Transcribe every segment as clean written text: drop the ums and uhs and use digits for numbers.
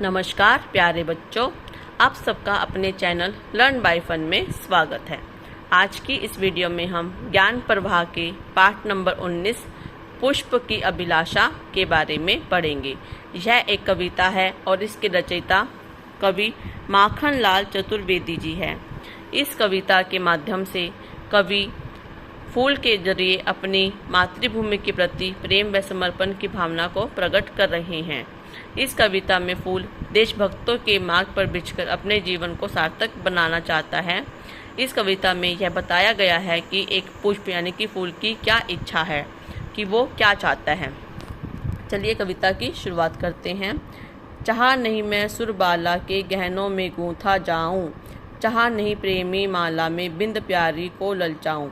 नमस्कार प्यारे बच्चों, आप सबका अपने चैनल लर्न बाय फन में स्वागत है। आज की इस वीडियो में हम ज्ञान प्रवाह के पाठ नंबर 19 पुष्प की अभिलाषा के बारे में पढ़ेंगे। यह एक कविता है और इसके रचयिता कवि माखनलाल चतुर्वेदी जी हैं। इस कविता के माध्यम से कवि फूल के जरिए अपनी मातृभूमि के प्रति प्रेम व समर्पण की भावना को प्रकट कर रहे हैं। इस कविता में फूल देशभक्तों के मार्ग पर बिछकर अपने जीवन को सार्थक बनाना चाहता है। इस कविता में यह बताया गया है कि एक पुष्प यानी कि फूल की क्या इच्छा है, कि वो क्या चाहता है। चलिए कविता की शुरुआत करते हैं। चाहा नहीं मैं सुरबाला के गहनों में गूंथा जाऊं, चाहा नहीं प्रेमी माला में बिंद प्यारी को ललचाऊं।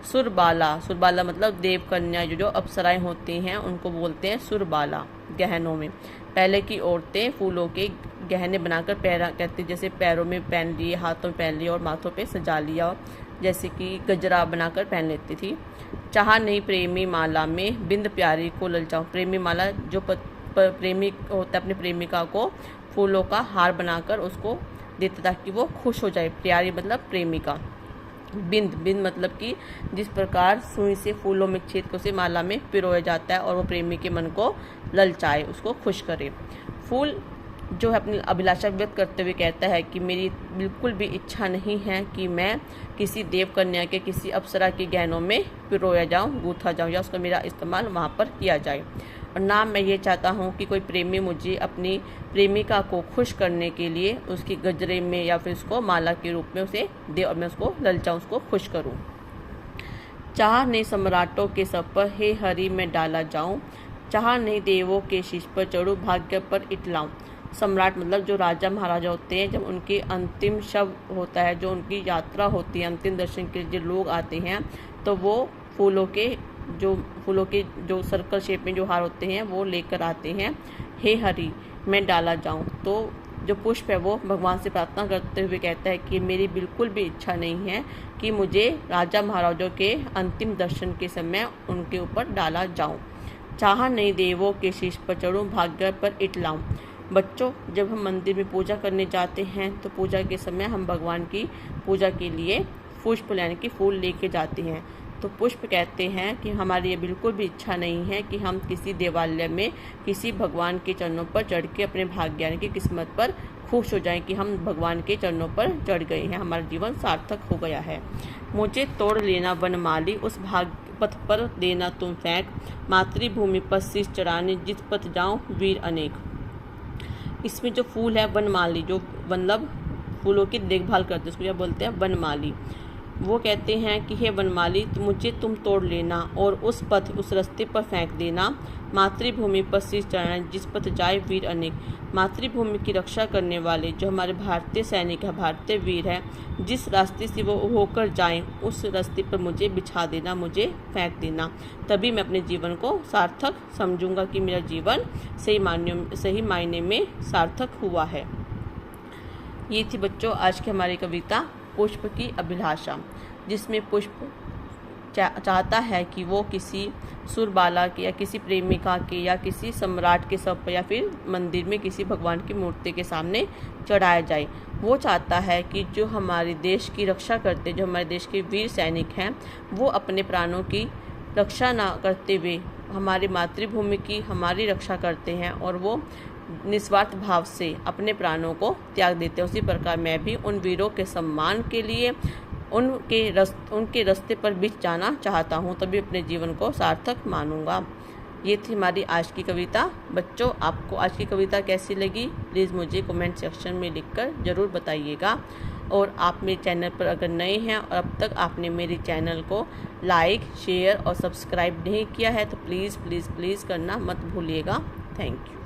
सुरबाला मतलब देव कन्या जो अप्सराएं होती हैं उनको बोलते हैं सुरबाला। गहनों में पहले की औरतें फूलों के गहने बनाकर पहना कहती, जैसे पैरों में पहन लिए, हाथों में पहन लिए और माथों पे सजा लिया, जैसे कि गजरा बनाकर पहन लेती थी। चाहा नहीं प्रेमी माला में बिंद प्यारी को ललचाऊं। प्रेमी माला जो प्रेमी होता है अपनी प्रेमिका को फूलों का हार बनाकर उसको देते ताकि वो खुश हो जाए। प्यारी मतलब प्रेमिका। बिंद मतलब कि जिस प्रकार सुई से फूलों में छेद को से माला में पिरोया जाता है और वो प्रेमी के मन को ललचाए, उसको खुश करे। फूल जो है अपनी अभिलाषा व्यक्त करते हुए कहता है कि मेरी बिल्कुल भी इच्छा नहीं है कि मैं किसी देव कन्या के किसी अप्सरा के गहनों में पिरोया जाऊं, गूंथा जाऊं या उसका मेरा इस्तेमाल वहाँ पर किया जाए। और ना मैं ये चाहता हूँ कि कोई प्रेमी मुझे अपनी प्रेमिका को खुश करने के लिए उसकी गजरे में या फिर उसको माला के रूप में उसे दे और मैं उसको ललचाऊं, उसको खुश करूँ। चाह नहीं सम्राटों के सब पर हे हरि में डाला जाऊं, चाह नहीं देवों के शीश पर चढ़ूं, भाग्य पर इटलाऊं। सम्राट मतलब जो राजा महाराजा होते हैं, जब उनके अंतिम शव होता है, जो उनकी यात्रा होती है, अंतिम दर्शन के लिए जो लोग आते हैं, तो वो फूलों के जो सर्कल शेप में जो हार होते हैं वो लेकर आते हैं। हे हरि मैं डाला जाऊं। तो जो पुष्प है वो भगवान से प्रार्थना करते हुए कहता है कि मेरी बिल्कुल भी इच्छा नहीं है कि मुझे राजा महाराजों के अंतिम दर्शन के समय उनके ऊपर डाला जाऊं। चाह नहीं देवों के शीश पर चढ़ूं, भाग्य पर इटलाऊं। बच्चों, जब हम मंदिर में पूजा करने जाते हैं तो पूजा के समय हम भगवान की पूजा के लिए पुष्प यानी कि फूल लेके जाते हैं। तो पुष्प कहते हैं कि हमारी ये बिल्कुल भी इच्छा नहीं है कि हम किसी देवालय में किसी भगवान के चरणों पर चढ़ के अपने भाग्य यानी कि किस्मत पर खुश हो जाएं कि हम भगवान के चरणों पर चढ़ गए हैं, हमारा जीवन सार्थक हो गया है। मुझे तोड़ लेना वनमाली, उस भाग्य पथ पर देना तुम फेंक, मातृभूमि पर शीश चढ़ाने जिस पथ जाऊं वीर अनेक। इसमें जो फूल है वनमाली, जो मतलब फूलों की देखभाल करते हैं उसको क्या बोलते हैं, वनमाली। वो कहते हैं कि हे वनमाली मुझे तुम तोड़ लेना और उस रास्ते पर फेंक देना, मातृभूमि पर शीश चढ़ाना जिस पथ जाए वीर अनेक। मातृभूमि की रक्षा करने वाले जो हमारे भारतीय सैनिक है, भारतीय वीर है, जिस रास्ते से वो होकर जाएं उस रास्ते पर मुझे बिछा देना, मुझे फेंक देना। तभी मैं अपने जीवन को सार्थक समझूंगा कि मेरा जीवन सही मायने में सार्थक हुआ है। ये थी बच्चों आज की हमारी कविता पुष्प की अभिलाषा, जिसमें पुष्प चाहता है कि वो किसी सुरबाला के या किसी प्रेमिका के या किसी सम्राट के सब या फिर मंदिर में किसी भगवान की मूर्ति के सामने चढ़ाया जाए। वो चाहता है कि जो हमारे देश की रक्षा करते, जो हमारे देश के वीर सैनिक हैं, वो अपने प्राणों की रक्षा ना करते हुए हमारी मातृभूमि की हमारी रक्षा करते हैं और वो निस्वार्थ भाव से अपने प्राणों को त्याग देते हैं। उसी प्रकार मैं भी उन वीरों के सम्मान के लिए उनके रास्ते पर बीच जाना चाहता हूँ, तभी अपने जीवन को सार्थक मानूंगा। ये थी हमारी आज की कविता। बच्चों, आपको आज की कविता कैसी लगी प्लीज़ मुझे कमेंट सेक्शन में लिखकर ज़रूर बताइएगा। और आप मेरे चैनल पर अगर नए हैं और अब तक आपने मेरे चैनल को लाइक, शेयर और सब्सक्राइब नहीं किया है तो प्लीज़ करना मत भूलिएगा। Thank you.